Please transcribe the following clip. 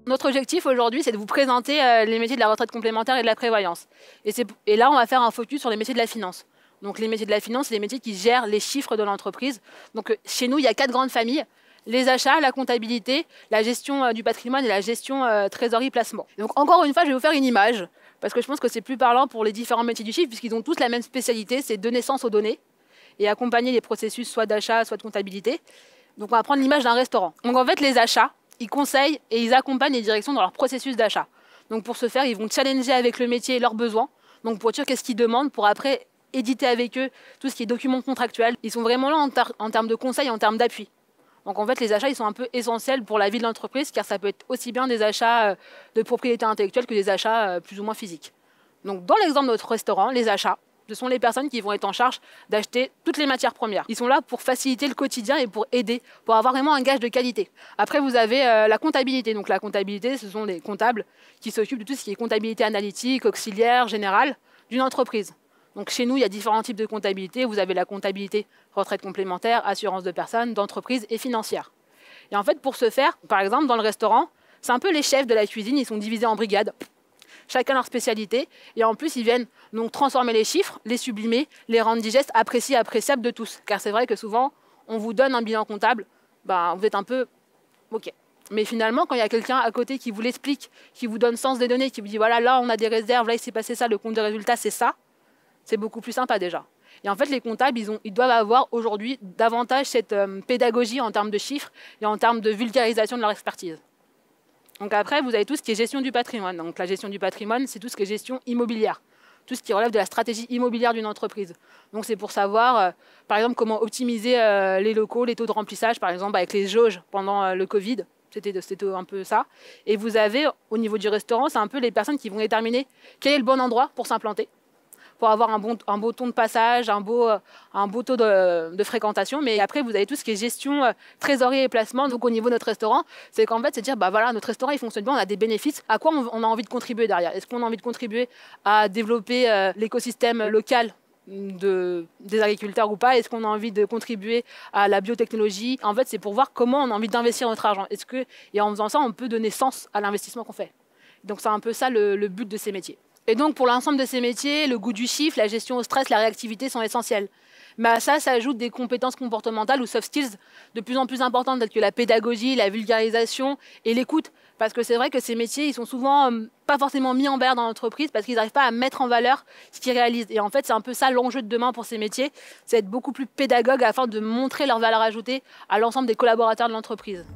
Notre objectif aujourd'hui, c'est de vous présenter les métiers de la retraite complémentaire et de la prévoyance. Et là, on va faire un focus sur les métiers de la finance. Donc les métiers de la finance, c'est les métiers qui gèrent les chiffres de l'entreprise. Donc chez nous, il y a 4 grandes familles. Les achats, la comptabilité, la gestion du patrimoine et la gestion trésorerie-placement. Donc encore une fois, je vais vous faire une image, parce que je pense que c'est plus parlant pour les différents métiers du chiffre, puisqu'ils ont tous la même spécialité, c'est donner sens aux données et accompagner les processus soit d'achat, soit de comptabilité. Donc on va prendre l'image d'un restaurant. Donc en fait, les achats, ils conseillent et ils accompagnent les directions dans leur processus d'achat. Donc pour ce faire, ils vont challenger avec le métier leurs besoins, donc pour dire qu'est-ce qu'ils demandent, pour après éditer avec eux tout ce qui est documents contractuels. Ils sont vraiment là en termes de conseils, en termes d'appui. Donc en fait, les achats, ils sont un peu essentiels pour la vie de l'entreprise, car ça peut être aussi bien des achats de propriété intellectuelle que des achats plus ou moins physiques. Donc dans l'exemple de notre restaurant, les achats, ce sont les personnes qui vont être en charge d'acheter toutes les matières premières. Ils sont là pour faciliter le quotidien et pour aider, pour avoir vraiment un gage de qualité. Après, vous avez la comptabilité. Donc la comptabilité, ce sont les comptables qui s'occupent de tout ce qui est comptabilité analytique, auxiliaire, générale d'une entreprise. Donc chez nous, il y a différents types de comptabilité. Vous avez la comptabilité retraite complémentaire, assurance de personnes, d'entreprise et financière. Et en fait, pour ce faire, par exemple, dans le restaurant, c'est un peu les chefs de la cuisine, ils sont divisés en brigades, chacun leur spécialité. Et en plus, ils viennent donc transformer les chiffres, les sublimer, les rendre digestes, appréciables de tous. Car c'est vrai que souvent, on vous donne un bilan comptable, vous êtes un peu OK. Mais finalement, quand il y a quelqu'un à côté qui vous l'explique, qui vous donne sens des données, qui vous dit voilà, là on a des réserves, là il s'est passé ça, le compte de résultat c'est ça, c'est beaucoup plus sympa déjà. Et en fait, les comptables, ils doivent avoir aujourd'hui davantage cette pédagogie en termes de chiffres et en termes de vulgarisation de leur expertise. Donc après, vous avez tout ce qui est gestion du patrimoine. Donc la gestion du patrimoine, c'est tout ce qui est gestion immobilière, tout ce qui relève de la stratégie immobilière d'une entreprise. Donc c'est pour savoir, par exemple, comment optimiser les locaux, les taux de remplissage, par exemple, avec les jauges pendant le Covid. C'était un peu ça. Et vous avez, au niveau du restaurant, c'est un peu les personnes qui vont déterminer quel est le bon endroit pour s'implanter, pour avoir un beau ton de passage, un beau taux de fréquentation. Mais après, vous avez tout ce qui est gestion, trésorerie et placement. Donc au niveau de notre restaurant, c'est qu'en fait, c'est dire, voilà, notre restaurant, il fonctionne bien, on a des bénéfices. À quoi on a envie de contribuer derrière? Est-ce qu'on a envie de contribuer à développer l'écosystème local des agriculteurs ou pas? Est-ce qu'on a envie de contribuer à la biotechnologie? En fait, c'est pour voir comment on a envie d'investir notre argent. Et en faisant ça, on peut donner sens à l'investissement qu'on fait. Donc c'est un peu ça le but de ces métiers. Et donc, pour l'ensemble de ces métiers, le goût du chiffre, la gestion au stress, la réactivité sont essentiels. Mais à ça s'ajoutent des compétences comportementales ou soft skills de plus en plus importantes, telles que la pédagogie, la vulgarisation et l'écoute. Parce que c'est vrai que ces métiers, ils sont souvent pas forcément mis en valeur dans l'entreprise parce qu'ils n'arrivent pas à mettre en valeur ce qu'ils réalisent. Et en fait, c'est un peu ça l'enjeu de demain pour ces métiers, c'est être beaucoup plus pédagogue afin de montrer leur valeur ajoutée à l'ensemble des collaborateurs de l'entreprise.